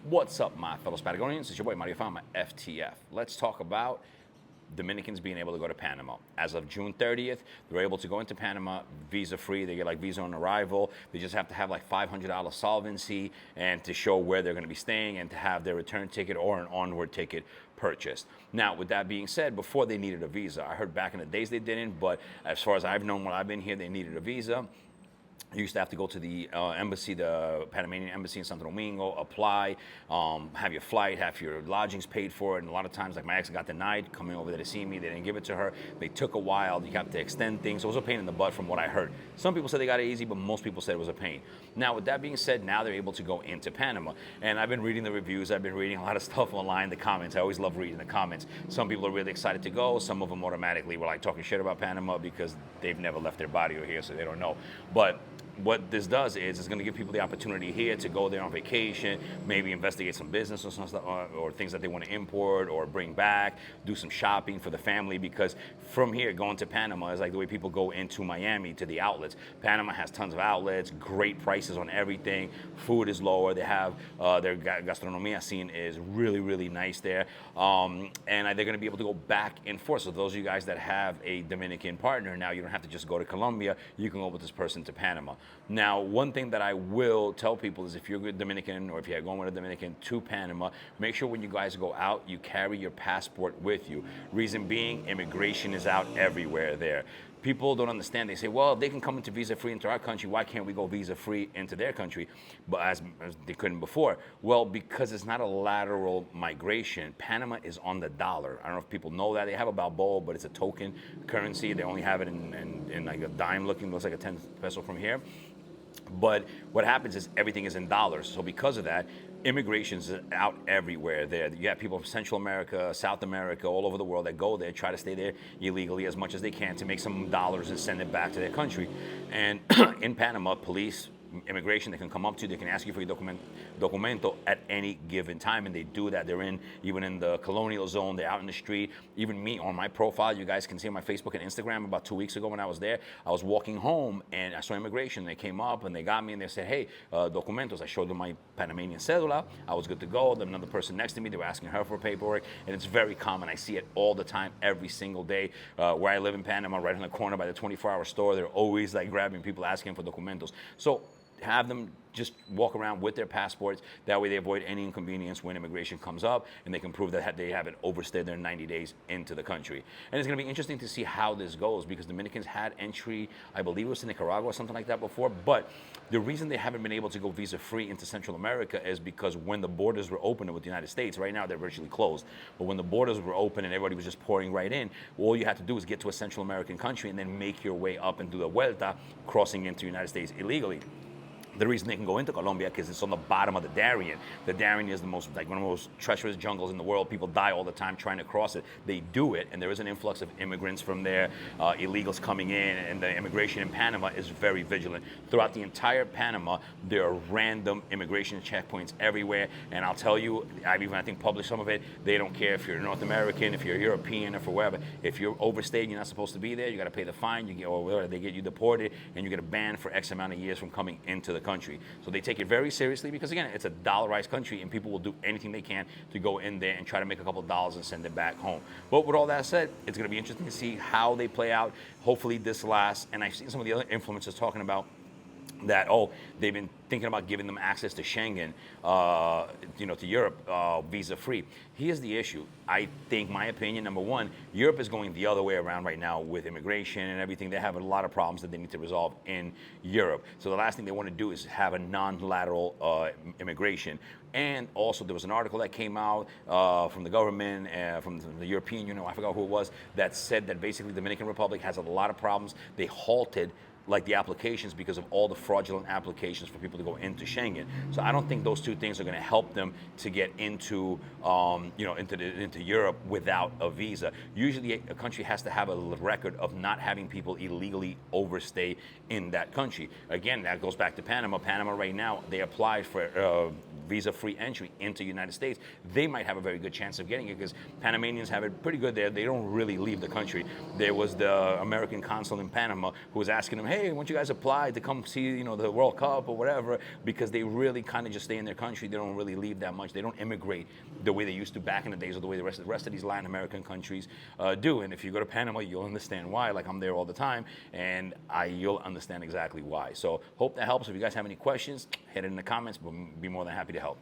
What's up, my fellow Patagonians? It's your boy Mario Fama, FTF. Let's talk about Dominicans being able to go to Panama. As of June 30th, they're able to go into Panama visa-free. They get like visa on arrival. They just have to have like $500 solvency and to show where they're going to be staying and to have their return ticket or an onward ticket purchased. Now, with that being said, before they needed a visa. I heard back in the days they didn't, but as far as I've known when I've been here, they needed a visa. You used to have to go to the embassy, the Panamanian embassy in Santo Domingo, apply, have your flight, have your lodgings paid for. And a lot of times, like my ex got denied coming over there to see me. They didn't give it to her. They took a while. You have to extend things. It was a pain in the butt from what I heard. Some people said they got it easy, but most people said it was a pain. Now, with that being said, now they're able to go into Panama. And I've been reading the reviews. I've been reading a lot of stuff online, the comments. I always love reading the comments. Some people are really excited to go. Some of them automatically were like talking shit about Panama because they've never left their body over here, so they don't know. But what this does is it's going to give people the opportunity here to go there on vacation, maybe investigate some business or some stuff, or things that they want to import or bring back, do some shopping for the family, because from here going to Panama is like the way people go into Miami to the outlets. Panama has tons of outlets, great prices on everything, food is lower, they have their gastronomia scene is really, really nice there, and they're going to be able to go back and forth. So those of you guys that have a Dominican partner, now you don't have to just go to Colombia, you can go with this person to Panama. Now, one thing that I will tell people is if you're a Dominican or if you're going with a Dominican to Panama, make sure when you guys go out, you carry your passport with you. Reason being, immigration is out everywhere there. People don't understand. They say, well, if they can come into visa-free into our country, why can't we go visa-free into their country? But as they couldn't before. Well, because it's not a lateral migration. Panama is on the dollar. I don't know if people know that. They have a Balboa, but it's a token currency. They only have it in like a dime looking, looks like a 10 peso from here. But what happens is everything is in dollars. So because of that, immigration is out everywhere there. You have people from Central America, South America, all over the world that go there, try to stay there illegally as much as they can to make some dollars and send it back to their country. And in Panama, police, immigration, they can come up to you, they can ask you for your documento at any given time, and they do that. They're even in the colonial zone, they're out in the street. Even me on my profile, you guys can see on my Facebook and Instagram, about 2 weeks ago when I was there, I was walking home and I saw immigration. They came up and they got me and they said, hey, documentos. I showed them my Panamanian cedula. I was good to go. Then another person next to me, they were asking her for paperwork, and it's very common. I see it all the time, every single day. Where I live in Panama, right in the corner by the 24-hour store, they're always like grabbing people asking for documentos. So have them just walk around with their passports. That way they avoid any inconvenience when immigration comes up, and they can prove that they haven't overstayed their 90 days into the country. And it's going to be interesting to see how this goes, because Dominicans had entry, I believe it was to Nicaragua or something like that before, but the reason they haven't been able to go visa-free into Central America is because when the borders were open with the United States, right now they're virtually closed, but when the borders were open and everybody was just pouring right in, all you had to do is get to a Central American country and then make your way up and do the vuelta, crossing into the United States illegally. The reason they can go into Colombia because it's on the bottom of the Darien. The Darien is the most, like one of the most treacherous jungles in the world. People die all the time trying to cross it. They do it, and there is an influx of immigrants from there, illegals coming in, and the immigration in Panama is very vigilant. Throughout the entire Panama, there are random immigration checkpoints everywhere, and I'll tell you, I've even, I think, published some of it. They don't care if you're North American, if you're European, or for wherever. If you're overstayed, you're not supposed to be there, you got to pay the fine, or they get you deported, and you get a ban for X amount of years from coming into the country. So they take it very seriously because, again, it's a dollarized country and people will do anything they can to go in there and try to make a couple of dollars and send it back home. But with all that said, it's going to be interesting to see how they play out. Hopefully this lasts. And I've seen some of the other influencers talking about that, they've been thinking about giving them access to Schengen, to Europe, visa-free. Here's the issue. I think, my opinion, number one, Europe is going the other way around right now with immigration and everything. They have a lot of problems that they need to resolve in Europe. So the last thing they want to do is have a non-lateral immigration. And also, there was an article that came out from the government, from the European Union, I forgot who it was, that said that basically the Dominican Republic has a lot of problems. They halted the applications because of all the fraudulent applications for people to go into Schengen. So I don't think those two things are going to help them to get into into Europe without a visa. Usually a country has to have a record of not having people illegally overstay in that country. Again, that goes back to Panama. Panama right now, they applied for visa-free entry into the United States, they might have a very good chance of getting it because Panamanians have it pretty good there. They don't really leave the country. There was the American consul in Panama who was asking them, hey, why don't you guys apply to come see, the World Cup or whatever, because they really kind of just stay in their country. They don't really leave that much. They don't immigrate the way they used to back in the days or the way the rest of these Latin American countries do. And if you go to Panama, you'll understand why. Like, I'm there all the time, and you'll understand exactly why. So hope that helps. If you guys have any questions, hit it in the comments. We'll be more than happy to help.